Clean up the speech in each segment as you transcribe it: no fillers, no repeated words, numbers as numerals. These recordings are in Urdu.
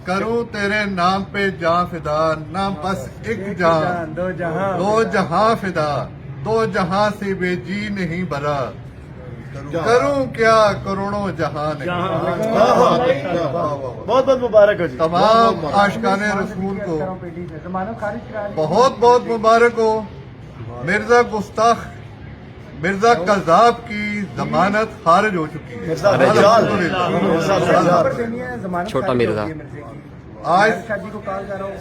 کروں تیرے نام پہ جاں فدا، نہ بس ایک جان دو جہاں فدا، دو جہاں سے بے جی نہیں برا، کروں کیا کروڑوں جہاں نہیں۔ بہت بہت مبارک ہو جی۔ تمام عاشقان رسول کو بہت بہت مبارک ہو۔ مرزا گستاخ مرزا قذاب کی ضمانت خارج ہو چکی ہے الحمدللہ۔ چھوٹا مرزا آج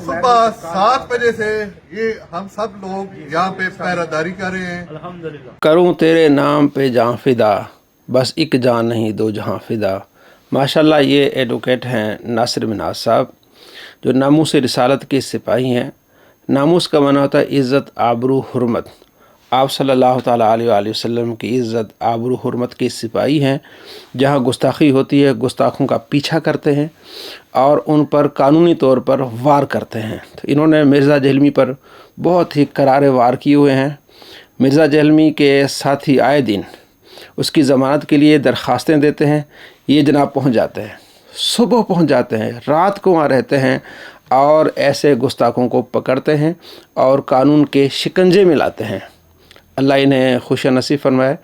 صبح 7 بجے سے یہ ہم سب لوگ یہاں پہ پہراداری کر رہے ہیں۔ کروں تیرے نام پہ جاں فدا، بس ایک جان نہیں دو جہاں فدا۔ ماشاءاللہ یہ ایڈوکیٹ ہیں ناصر منہاج صاحب، جو ناموس رسالت کے سپاہی ہیں۔ ناموس کا معنی ہوتا ہے عزت، آبرو، حرمت۔ آپ صلی اللہ تعالیٰ علیہ وآلہ وسلم کی عزت، آبرو، حرمت کے سپاہی ہیں۔ جہاں گستاخی ہوتی ہے گستاخوں کا پیچھا کرتے ہیں اور ان پر قانونی طور پر وار کرتے ہیں۔ تو انہوں نے مرزا جہلمی پر بہت ہی کرارے وار کیے ہوئے ہیں۔ مرزا جہلمی کے ساتھی آئے دن اس کی ضمانت کے لیے درخواستیں دیتے ہیں، یہ جناب پہنچ جاتے ہیں، صبح پہنچ جاتے ہیں، رات کو وہاں رہتے ہیں اور ایسے گستاخوں کو پکڑتے ہیں اور قانون کے شکنجے میں لاتے ہیں۔ اللہ انہیں خوش نصیب فرمائے،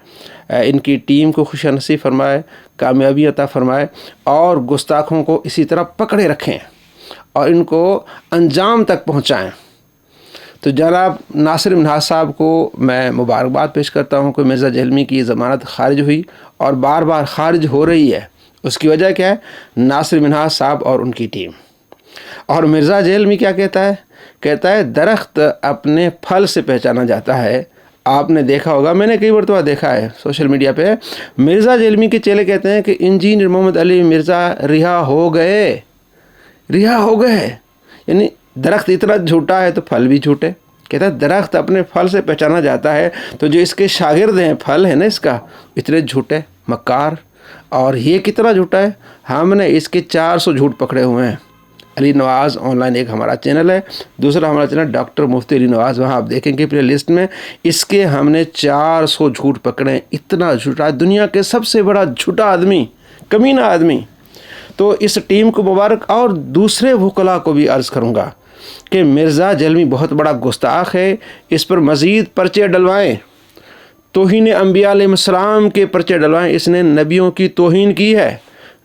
ان کی ٹیم کو خوش نصیب فرمائے، کامیابی عطا فرمائے اور گستاخوں کو اسی طرح پکڑے رکھیں اور ان کو انجام تک پہنچائیں۔ تو جناب ناصر منہاج صاحب کو میں مبارکباد پیش کرتا ہوں کہ مرزا جہلمی کی ضمانت خارج ہوئی اور بار بار خارج ہو رہی ہے۔ اس کی وجہ کیا ہے؟ ناصر منہاج صاحب اور ان کی ٹیم۔ اور مرزا جہلمی کیا کہتا ہے؟ کہتا ہے درخت اپنے پھل سے پہچانا جاتا ہے۔ آپ نے دیکھا ہوگا، میں نے کئی مرتبہ دیکھا ہے سوشل میڈیا پہ، مرزا جہلمی کے چیلے کہتے ہیں کہ انجینئر محمد علی مرزا رہا ہو گئے، رہا ہو گئے، یعنی درخت اتنا جھوٹا ہے تو پھل بھی جھوٹے۔ کہتا ہے درخت اپنے پھل سے پہچانا جاتا ہے، تو جو اس کے شاگرد ہیں، پھل ہے نا اس کا، اتنے جھوٹے، مکار۔ اور یہ کتنا جھوٹا ہے، ہم نے اس کے 400 جھوٹ پکڑے ہوئے ہیں۔ علی نواز آن لائن ایک ہمارا چینل ہے، دوسرا ہمارا چینل ڈاکٹر مفتی علی نواز، وہاں آپ دیکھیں گے پلے لسٹ میں اس کے ہم نے 400 جھوٹ پکڑے۔ اتنا جھوٹا، دنیا کے سب سے بڑا جھوٹا آدمی، کمینہ آدمی۔ تو اس ٹیم کو مبارک، اور دوسرے وکلاء کو بھی عرض کروں گا کہ مرزا جہلمی بہت بڑا گستاخ ہے، اس پر مزید پرچے ڈلوائیں، توہین انبیاء علیہ السلام کے پرچے ڈلوائیں۔ اس نے نبیوں کی توہین کی ہے،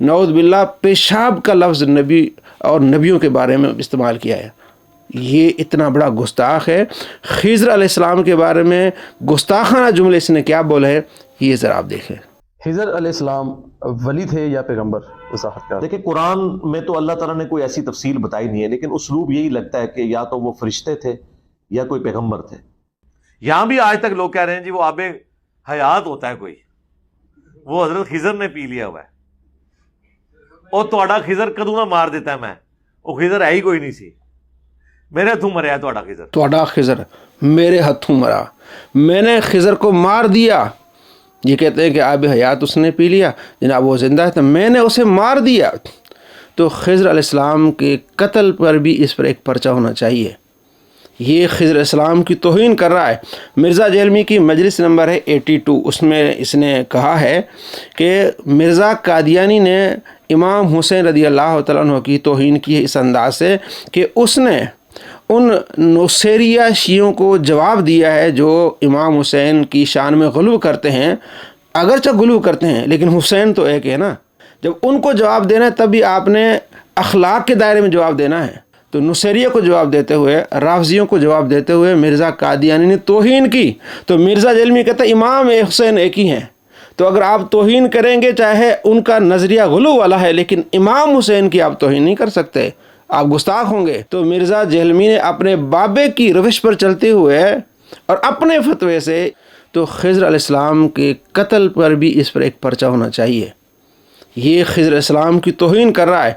نعوذ باللہ، پیشاب کا لفظ نبی اور نبیوں کے بارے میں استعمال کیا ہے۔ یہ اتنا بڑا گستاخ ہے۔ خضر علیہ السلام کے بارے میں گستاخانہ جملے اس نے کیا بولا ہے، یہ ذرا آپ دیکھیں۔ خضر علیہ السلام ولی تھے یا پیغمبر؟ وضاحت کر۔ دیکھیں قرآن میں تو اللہ تعالیٰ نے کوئی ایسی تفصیل بتائی نہیں ہے، لیکن اسلوب یہی لگتا ہے کہ یا تو وہ فرشتے تھے یا کوئی پیغمبر تھے۔ یہاں بھی آج تک لوگ کہہ رہے ہیں جی وہ آب حیات ہوتا ہے کوئی، وہ حضرت خضر نے پی لیا ہوا ہے، اور تہاڈا خضر کدوں نہ مار دیتا ہے میں، وہ خضر ہے ہی کوئی نہیں سی، میرے ہاتھوں مریا تہاڈا خضر، تہاڈا خضر میرے ہاتھوں مرا، میں نے خضر کو مار دیا۔ یہ کہتے ہیں کہ آب حیات اس نے پی لیا، جناب وہ زندہ ہے تو میں نے اسے مار دیا۔ تو خضر علیہ السلام کے قتل پر بھی اس پر ایک پرچہ ہونا چاہیے۔ یہ خضر علیہ السلام کی توہین کر رہا ہے۔ مرزا جہلمی کی مجلس نمبر ہے 82، اس میں اس نے کہا ہے کہ مرزا قادیانی نے امام حسین رضی اللہ تعالیٰ عنہ کی توہین کی ہے اس انداز سے کہ اس نے ان نصیریہ شیعوں کو جواب دیا ہے جو امام حسین کی شان میں غلو کرتے ہیں، اگرچہ غلو کرتے ہیں لیکن حسین تو ایک ہے نا۔ جب ان کو جواب دینا ہے تب بھی آپ نے اخلاق کے دائرے میں جواب دینا ہے۔ تو نصیریہ کو جواب دیتے ہوئے، رافضیوں کو جواب دیتے ہوئے مرزا قادیانی نے توہین کی۔ تو مرزا جہلمی کہتا ہے امام حسین ایک ہی ہیں، تو اگر آپ توہین کریں گے چاہے ان کا نظریہ غلو والا ہے لیکن امام حسین کی آپ توہین نہیں کر سکتے، آپ گستاخ ہوں گے۔ تو مرزا جہلمی نے اپنے بابے کی روش پر چلتے ہوئے اور اپنے فتوے سے، تو خضر علیہ السلام کے قتل پر بھی اس پر ایک پرچہ ہونا چاہیے۔ یہ خضر علیہ السلام کی توہین کر رہا ہے۔